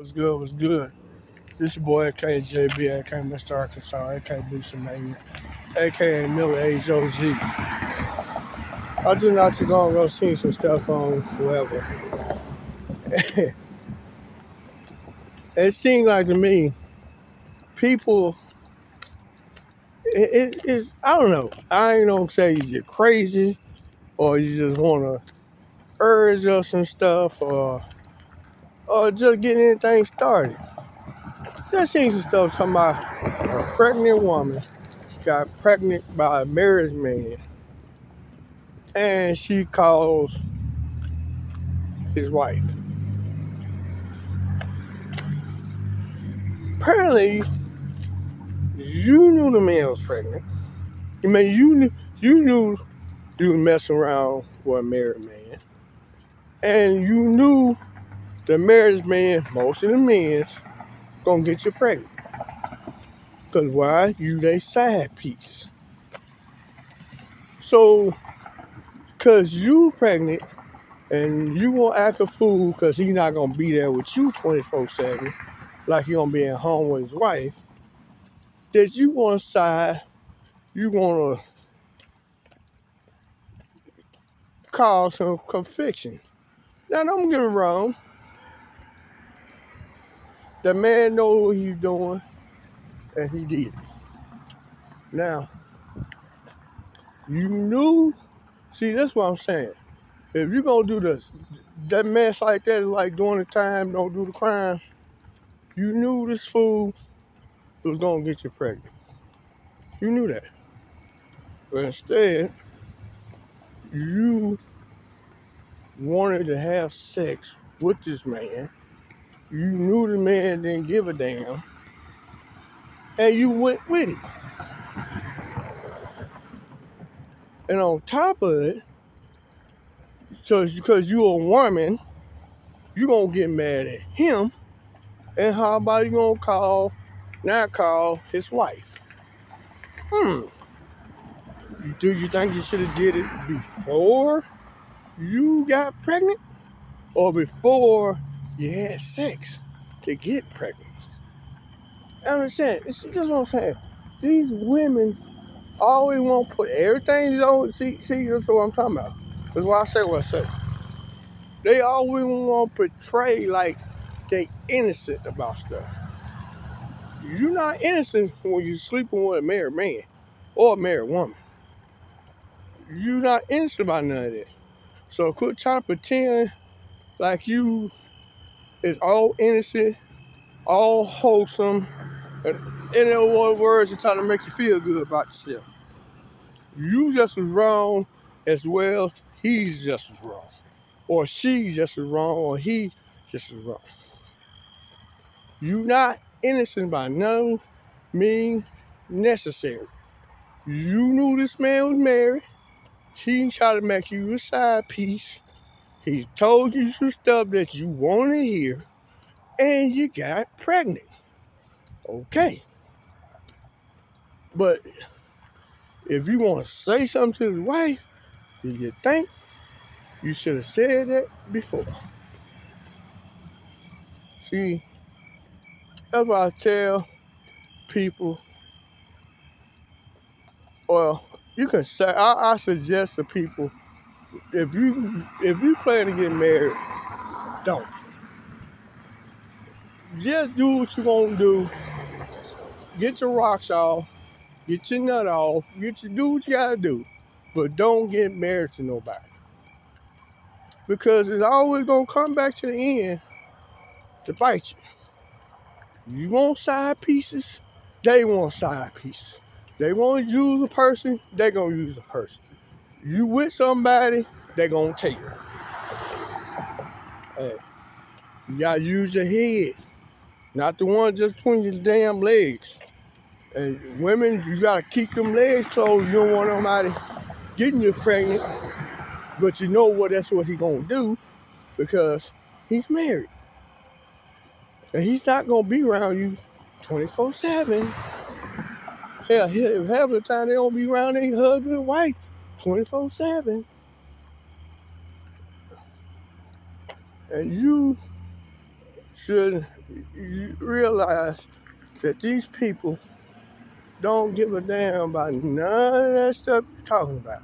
What's good? What's good? This your boy AKJB, aka Mr. Arkansas, aka Booster Man, aka Miller Age OG. I just not too long ago seen some stuff on whoever. It seemed like to me, people, it's, I don't know. I ain't gonna say you're crazy or you just wanna urge up some stuff or just get anything started. Just seen some stuff talking about a pregnant woman got pregnant by a married man and she calls his wife. Apparently, you knew the man was pregnant. I mean, you knew you were messing around with a married man, and you knew the married man, most of the men's, gonna get you pregnant. Cause why? You they side piece. So, cause you pregnant and you gonna act a fool, cause he not gonna be there with you 24/7, like he gonna be at home with his wife. That you gonna side, you gonna cause some conviction. Now, don't get me wrong. The man know what he's doing, and he did it. Now, you knew. See, that's what I'm saying. If you gonna do that mess like that is like doing the time, don't do the crime. You knew this fool was gonna get you pregnant. You knew that. But instead, you wanted to have sex with this man. You knew the man didn't give a damn, and you went with it. And on top of it, so because you a woman, you gonna get mad at him. And how about you gonna call his wife? Hmm. Do you think you should have did it before you got pregnant? Or before you had sex to get pregnant? I understand. This is what I'm saying. These women always want to put everything on. See, that's what I'm talking about. That's why I say what I say. They always want to portray like they innocent about stuff. You're not innocent when you're sleeping with a married man or a married woman. You're not innocent about none of that. So quit trying to pretend like you is all innocent, all wholesome, and in other words, you're trying to make you feel good about yourself. You just as wrong as well. He's just as wrong, or she's just as wrong, or he just as wrong. You not innocent by no means necessary. You knew this man was married. He tried to make you a side piece. He told you some stuff that you wanted to hear, and you got pregnant. Okay. But if you want to say something to his wife, do you think you should have said that before? See, that's why I tell people, or you can say, I suggest to people, if you plan to get married, don't. Just do what you're gonna do. Get your rocks off, get your nut off, do what you gotta do. But don't get married to nobody. Because it's always gonna come back to the end to bite you. You want side pieces, they want side pieces. They want to use a person, they gonna use a person. You with somebody, they gonna take it. Hey, you gotta use your head, not the one just between your damn legs. And women, you gotta keep them legs closed. You don't want nobody getting you pregnant, but you know what? That's what he gonna do because he's married, and he's not gonna be around you 24/7. Hell, half the time they don't be around their husband and wife 24/7, and you should you realize that these people don't give a damn about none of that stuff you're talking about.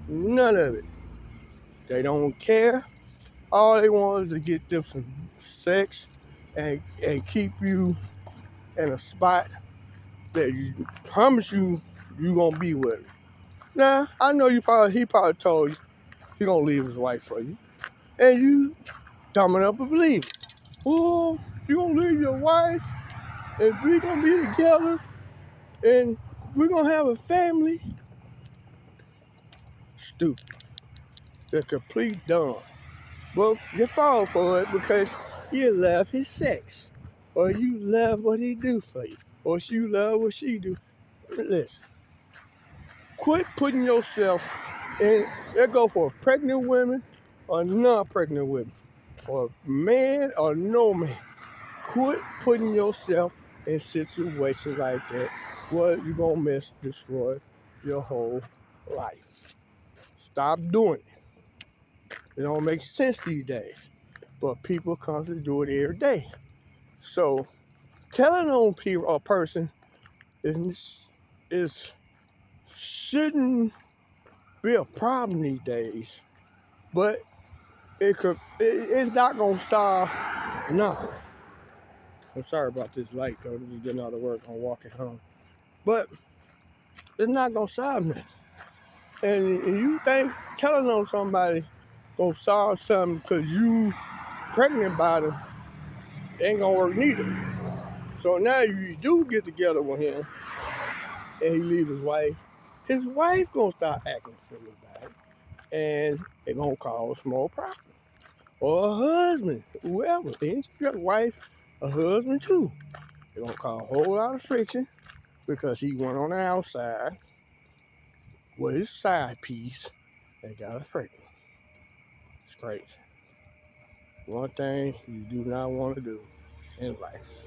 None of it. They don't care. All they want is to get them some sex and keep you in a spot that you promise you gonna be with him. Now, I know he probably told you he gonna leave his wife for you. And you dumb enough to believe it. Oh, you gonna leave your wife and we gonna be together and we're gonna have a family? Stupid. They're complete dumb. Well, you fall for it because you love his sex. Or you love what he do for you. Or you love what she do. Listen, quit putting yourself in, that go for pregnant women or non-pregnant women. Or man or no man. Quit putting yourself in situations like that where you're going to destroy your whole life. Stop doing it. It don't make sense these days. But people constantly do it every day. So telling on people a person is shouldn't be a problem these days. But it's not gonna solve nothing. I'm sorry about this light, though. This is getting out of work. I'm walking home. But it's not gonna solve nothing. And you think telling on somebody gonna solve something because you pregnant by them ain't gonna work neither. So now you do get together with him and he leave his wife gonna start acting silly about it. And it gonna cause more problems. Or a husband, whoever. Ain't your wife, a husband too. It gonna cause a whole lot of friction because he went on the outside with his side piece and got her pregnant. It's crazy. One thing you do not want to do in life.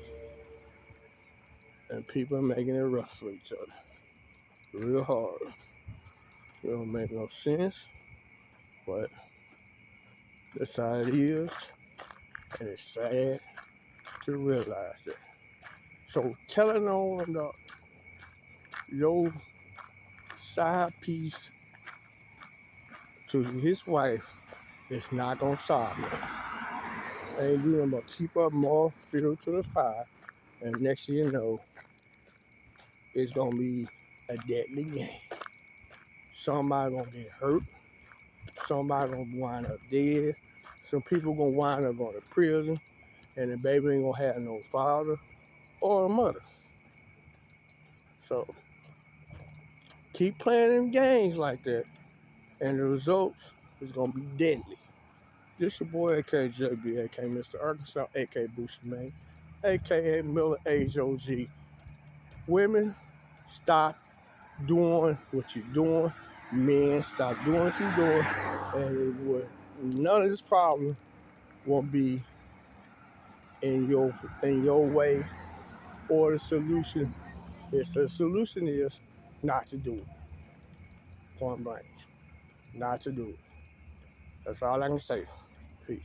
And people are making it rough for each other. Real hard. It don't make no sense, but that's how it is. And it's sad to realize that. So telling on your side piece to his wife is not gonna solve it. Ain't doing nothing but keep up more fuel to the fire, and next thing you know, it's gonna be a deadly game. Somebody gonna get hurt. Somebody gonna wind up dead. Some people gonna wind up going to prison, and the baby ain't gonna have no father or a mother. So keep playing them games like that, and the results is gonna be deadly. This your boy AKJB, aka Mr. Arkansas, aka Booster Man, aka Miller Age OG. Women, stop doing what you're doing. Men, stop doing what you're doing, and none of this problem won't be in your way. Or the solution is not to do it. Point blank, not to do it. That's all I can say. Peace.